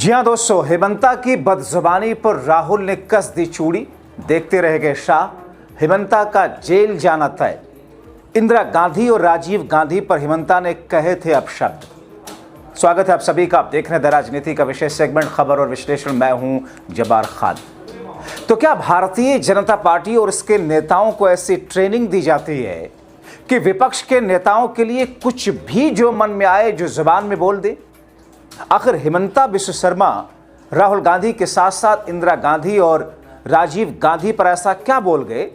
जी हां दोस्तों, हेमंता की बदजुबानी पर राहुल ने कस दी चूड़ी। देखते रह गए शाह, हेमंता का जेल जाना तय। इंदिरा गांधी और राजीव गांधी पर हेमंता ने कहे थे अपशब्द। स्वागत है आप सभी का। आप देख रहे हैं द राजनीति का विशेष सेगमेंट खबर और विश्लेषण। मैं हूं जब्बार खान। तो क्या भारतीय जनता पार्टी और इसके नेताओं को ऐसी ट्रेनिंग दी जाती है कि विपक्ष के नेताओं के लिए कुछ भी जो मन में आए, जो जुबान में बोल दे? आखिर हेमंता बिस्व शर्मा राहुल गांधी के साथ साथ इंदिरा गांधी और राजीव गांधी पर ऐसा क्या बोल गए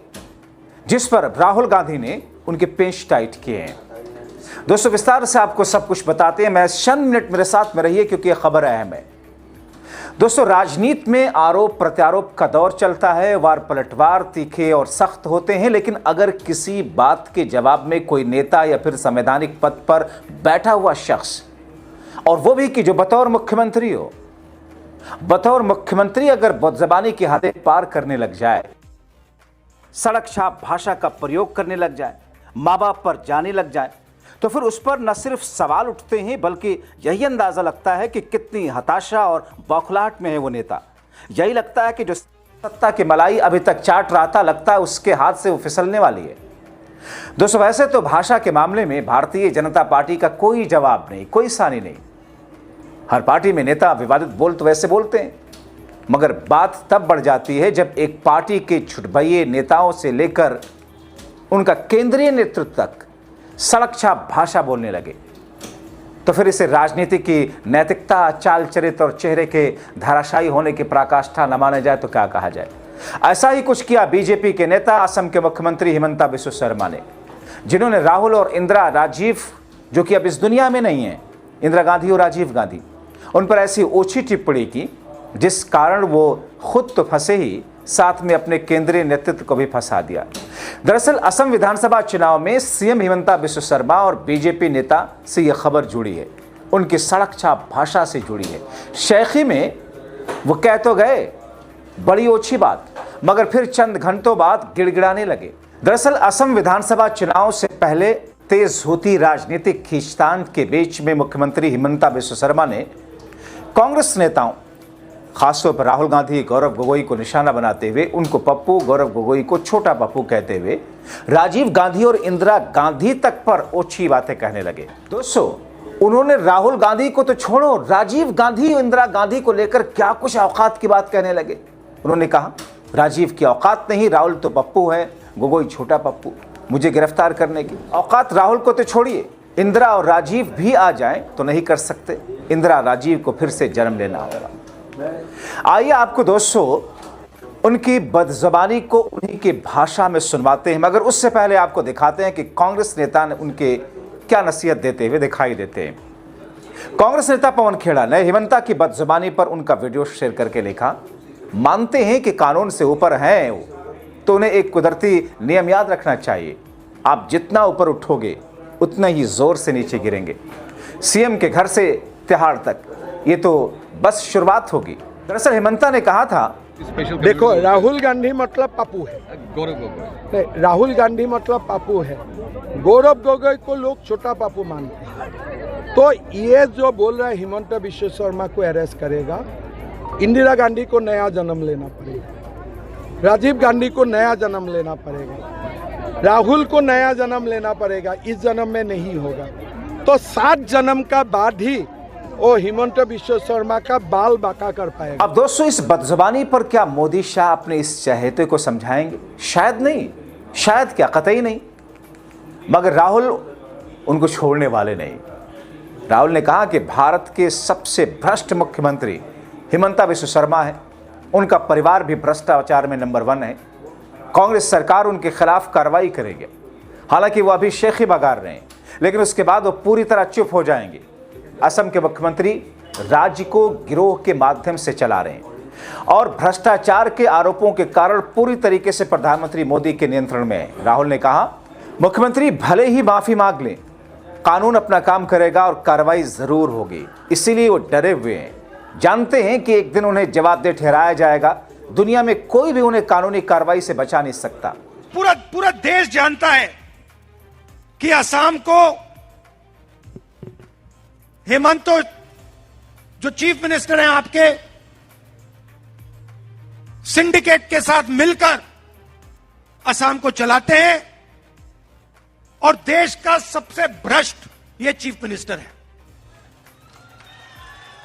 जिस पर राहुल गांधी ने उनके पेच टाइट किए हैं? दोस्तों, विस्तार से आपको सब कुछ बताते हैं। मैं चंद मिनट मेरे साथ में रहिए क्योंकि यह खबर अहम है। दोस्तों, राजनीति में आरोप प्रत्यारोप का दौर चलता है। वार पलटवार तीखे और सख्त होते हैं, लेकिन अगर किसी बात के जवाब में कोई नेता या फिर संवैधानिक पद पर बैठा हुआ शख्स, और वो भी कि जो बतौर मुख्यमंत्री हो, बतौर मुख्यमंत्री अगर बदज़बानी की हदें पार करने लग जाए, सड़क छाप भाषा का प्रयोग करने लग जाए, माँ बाप पर जाने लग जाए, तो फिर उस पर न सिर्फ सवाल उठते हैं बल्कि यही अंदाजा लगता है कि कितनी हताशा और बौखलाहट में है वो नेता। यही लगता है कि जो सत्ता की मलाई अभी तक चाट रहा था, लगता है उसके हाथ से वो फिसलने वाली है। दोस्तों, वैसे तो भाषा के मामले में भारतीय जनता पार्टी का कोई जवाब नहीं, कोई सानी नहीं। हर पार्टी में नेता विवादित बोल तो वैसे बोलते हैं, मगर बात तब बढ़ जाती है जब एक पार्टी के छुटभइये नेताओं से लेकर उनका केंद्रीय नेतृत्व तक सड़क छाप भाषा बोलने लगे। तो फिर इसे राजनीति की नैतिकता, चाल चरित्र और चेहरे के धाराशायी होने की पराकाष्ठा न माना जाए तो क्या कहा जाए। ऐसा ही कुछ किया बीजेपी के नेता, असम के मुख्यमंत्री हेमंता बिस्व शर्मा ने, जिन्होंने राहुल और इंदिरा, राजीव जो कि अब इस दुनिया में नहीं है, इंदिरा गांधी और राजीव गांधी, उन पर ऐसी ओछी टिप्पणी की जिस कारण वो खुद तो फंसे ही, साथ में अपने केंद्रीय नेतृत्व को भी फंसा दिया। दरअसल असम विधानसभा चुनाव में सीएम हेमंता बिस्व शर्मा और बीजेपी नेता से यह खबर जुड़ी है, उनकी सड़क छाप भाषा से जुड़ी है। शैखी में वो कह तो गए बड़ी ओछी बात, मगर फिर चंद घंटों बाद गिड़गिड़ाने लगे। दरअसल असम विधानसभा चुनाव से पहले तेज होती राजनीतिक खींचतान के बीच में मुख्यमंत्री हेमंता बिस्व शर्मा ने कांग्रेस नेताओं, खासतौर पर राहुल गांधी, गौरव गोगोई को निशाना बनाते हुए, उनको पप्पू, गौरव गोगोई को छोटा पप्पू कहते हुए राजीव गांधी और इंदिरा गांधी तक पर ओछी बातें कहने लगे। दोस्तों, उन्होंने राहुल गांधी को तो छोड़ो, राजीव गांधी और इंदिरा गांधी को लेकर क्या कुछ औकात की बात कहने लगे। उन्होंने कहा, राजीव की औकात नहीं, राहुल तो पप्पू है, गोगोई छोटा पप्पू, मुझे गिरफ्तार करने की औकात राहुल को तो छोड़िए, इंदिरा और राजीव भी आ जाएं तो नहीं कर सकते। इंदिरा राजीव को फिर से जन्म लेना होगा। आइए आपको दोस्तों उनकी बदजुबानी को उन्हीं की भाषा में सुनवाते हैं, मगर उससे पहले आपको दिखाते हैं कि कांग्रेस नेता ने उनके क्या नसीहत देते हुए दिखाई देते हैं। कांग्रेस नेता पवन खेड़ा ने हेमंता की बदजुबानी पर उनका वीडियो शेयर करके लिखा, मानते हैं कि कानून से ऊपर हैं तो उन्हें एक कुदरती नियम याद रखना चाहिए, आप जितना ऊपर उठोगे उतना ही जोर से नीचे गिरेंगे। सीएम के घर से तिहाड़ तक ये तो बस शुरुआत होगी। दरअसल हेमंता ने कहा था, देखो, राहुल गांधी मतलब पप्पू है, गौरव गोगोई नहीं, राहुल गांधी मतलब पप्पू है, गौरव गोगोई को लोग छोटा पप्पू मानते हैं। तो ये जो बोल रहा है हेमंता बिस्व शर्मा को अरेस्ट करेगा, इंदिरा गांधी को नया जन्म लेना पड़ेगा, राजीव गांधी को नया जन्म लेना पड़ेगा, राहुल को नया जन्म लेना पड़ेगा, इस जन्म में नहीं होगा तो 7 जन्म का बाद ही वो हेमंता बिस्व शर्मा का बाल बाका कर पाएगा। अब दोस्तों, इस बदजुबानी पर क्या मोदी शाह अपने इस चहेते को समझाएंगे? शायद नहीं, शायद क्या, कतई नहीं। मगर राहुल उनको छोड़ने वाले नहीं। राहुल ने कहा कि भारत के सबसे भ्रष्ट मुख्यमंत्री हेमंता बिस्व शर्मा है, उनका परिवार भी भ्रष्टाचार में नंबर 1 है। कांग्रेस सरकार उनके खिलाफ कार्रवाई करेगी। हालांकि वो अभी शेखी बगार रहे हैं, लेकिन उसके बाद वो पूरी तरह चुप हो जाएंगे। असम के मुख्यमंत्री राज्य को गिरोह के माध्यम से चला रहे हैं और भ्रष्टाचार के आरोपों के कारण पूरी तरीके से प्रधानमंत्री मोदी के नियंत्रण में है। राहुल ने कहा, मुख्यमंत्री भले ही माफी मांग लें, कानून अपना काम करेगा और कार्रवाई जरूर होगी। इसीलिए वो डरे हुए हैं, जानते हैं कि एक दिन उन्हें जवाबदेह ठहराया जाएगा। दुनिया में कोई भी उन्हें कानूनी कार्रवाई से बचा नहीं सकता। पूरा देश जानता है कि असम को हेमंत जो चीफ मिनिस्टर हैं आपके, सिंडिकेट के साथ मिलकर असम को चलाते हैं और देश का सबसे भ्रष्ट ये चीफ मिनिस्टर है।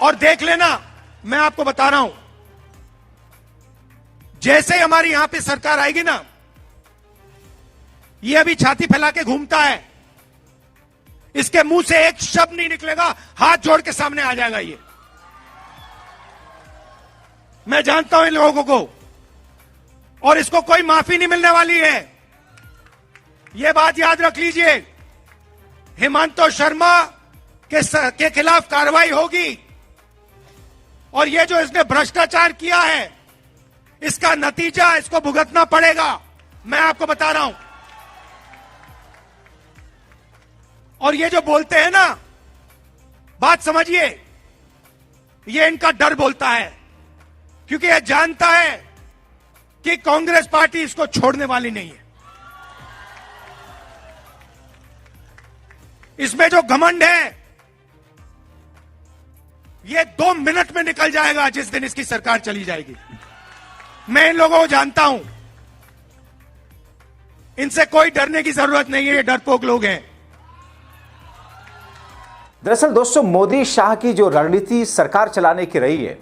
और देख लेना, मैं आपको बता रहा हूं, जैसे हमारी यहां पे सरकार आएगी ना, ये अभी छाती फैला के घूमता है, इसके मुंह से एक शब्द नहीं निकलेगा, हाथ जोड़ के सामने आ जाएगा ये। मैं जानता हूं इन लोगों को, और इसको कोई माफी नहीं मिलने वाली है। यह बात याद रख लीजिए, हेमंत शर्मा के खिलाफ कार्रवाई होगी, और ये जो इसने भ्रष्टाचार किया है, इसका नतीजा इसको भुगतना पड़ेगा, मैं आपको बता रहा हूं। और ये जो बोलते हैं ना, बात समझिए, ये इनका डर बोलता है, क्योंकि ये जानता है कि कांग्रेस पार्टी इसको छोड़ने वाली नहीं है। इसमें जो घमंड है, ये 2 मिनट में निकल जाएगा जिस दिन इसकी सरकार चली जाएगी। मैं इन लोगों को जानता हूं, इनसे कोई डरने की जरूरत नहीं है, ये डरपोक लोग हैं। दरअसल दोस्तों, मोदी शाह की जो रणनीति सरकार चलाने की रही है,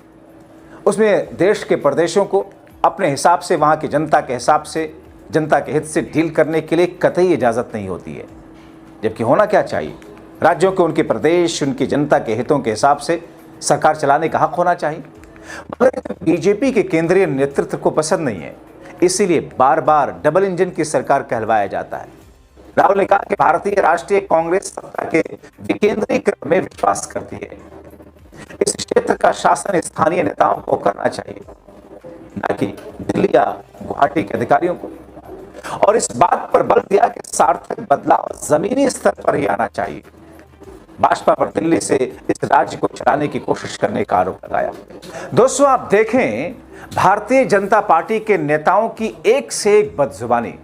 उसमें देश के प्रदेशों को अपने हिसाब से, वहां की जनता के हिसाब से, जनता के हित से डील करने के लिए कतई इजाजत नहीं होती है। जबकि होना क्या चाहिए, राज्यों के, उनके प्रदेश, उनकी जनता के हितों के हिसाब से सरकार चलाने का हक होना चाहिए। मगर बीजेपी के केंद्रीय नेतृत्व को पसंद नहीं है, इसीलिए बार बार डबल इंजन की सरकार कहलवाया जाता है। राहुल ने कहा कि भारतीय राष्ट्रीय कांग्रेस सत्ता के विकेंद्रीकरण में विश्वास करती है। इस क्षेत्र का शासन स्थानीय नेताओं को करना चाहिए, न कि दिल्ली या गुवाहाटी के अधिकारियों को। और इस बात पर बल दिया कि सार्थक बदलाव जमीनी स्तर पर ही आना चाहिए। भाजपा पर दिल्ली से इस राज्य को चलाने की कोशिश करने का आरोप लगाया। दोस्तों, आप देखें, भारतीय जनता पार्टी के नेताओं की एक से एक बदजुबानी।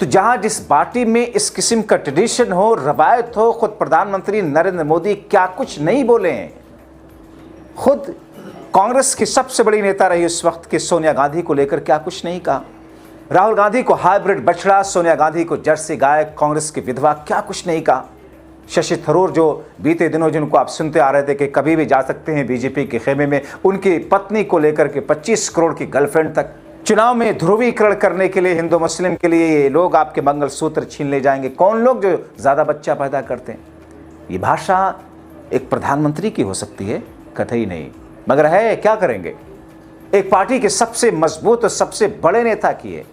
तो जहां जिस पार्टी में इस किस्म का ट्रेडिशन हो, रवायत हो, खुद प्रधानमंत्री नरेंद्र मोदी क्या कुछ नहीं बोले हैं। खुद कांग्रेस की सबसे बड़ी नेता रही उस वक्त की सोनिया गांधी को लेकर क्या कुछ नहीं कहा। राहुल गांधी को हाइब्रिड बछड़ा, सोनिया गांधी को जर्सी गाय, कांग्रेस की विधवा, क्या कुछ नहीं कहा। शशि थरूर, जो बीते दिनों जिनको आप सुनते आ रहे थे कि कभी भी जा सकते हैं बीजेपी के खेमे में, उनकी पत्नी को लेकर के 25 करोड़ की गर्लफ्रेंड तक, चुनाव में ध्रुवीकरण करने के लिए हिंदू मुस्लिम के लिए ये लोग आपके मंगलसूत्र छीन ले जाएंगे। कौन लोग जो ज्यादा बच्चा पैदा करते हैं। ये भाषा एक प्रधानमंत्री की हो सकती है, कतई नहीं। मगर है, क्या करेंगे, एक पार्टी के सबसे मजबूत और सबसे बड़े नेता की है।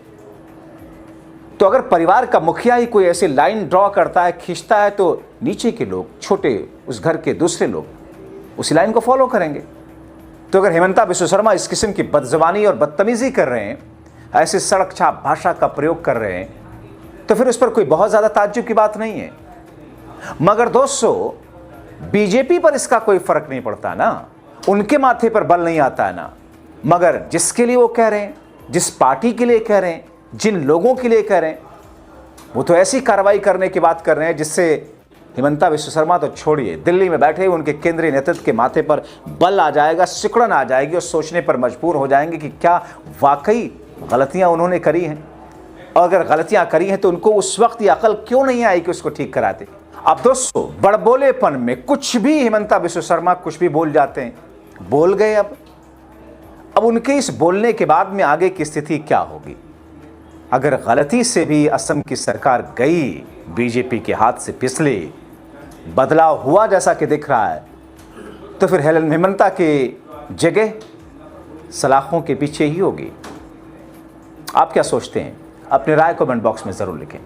तो अगर परिवार का मुखिया ही कोई ऐसी लाइन ड्रॉ करता है, खींचता है, तो नीचे के लोग, छोटे उस घर के दूसरे लोग उसी लाइन को फॉलो करेंगे। तो अगर हेमंता बिस्वा शर्मा इस किस्म की बदजुबानी और बदतमीजी कर रहे हैं, ऐसी सड़क छाप भाषा का प्रयोग कर रहे हैं, तो फिर उस पर कोई बहुत ज्यादा ताज्जुब की बात नहीं है। मगर दोस्तों, बीजेपी पर इसका कोई फर्क नहीं पड़ता ना, उनके माथे पर बल नहीं आता है ना। मगर जिसके लिए वो कह रहे हैं, जिस पार्टी के लिए कह रहे हैं, जिन लोगों के लिए कह रहे हैं, वो तो ऐसी कार्रवाई करने की बात कर रहे हैं जिससे हेमंता बिस्वा शर्मा तो छोड़िए, दिल्ली में बैठे उनके केंद्रीय नेतृत्व के माथे पर बल आ जाएगा, सिकुड़न आ जाएगी, और सोचने पर मजबूर हो जाएंगे कि क्या वाकई गलतियां उन्होंने करी हैं। और अगर गलतियां करी हैं तो उनको उस वक्त ये अकल क्यों नहीं आई कि उसको ठीक कराते। अब दोस्तों, बड़बोलेपन में कुछ भी हेमंता बिस्वा शर्मा कुछ भी बोल जाते हैं, बोल गए। अब उनके इस बोलने के बाद में आगे की स्थिति क्या होगी। अगर गलती से भी असम की सरकार गई, बीजेपी के हाथ से फिसली, बदलाव हुआ जैसा कि दिख रहा है, तो फिर हेमंता की जगह सलाखों के पीछे ही होगी। आप क्या सोचते हैं? अपनी राय कमेंट बॉक्स में जरूर लिखें।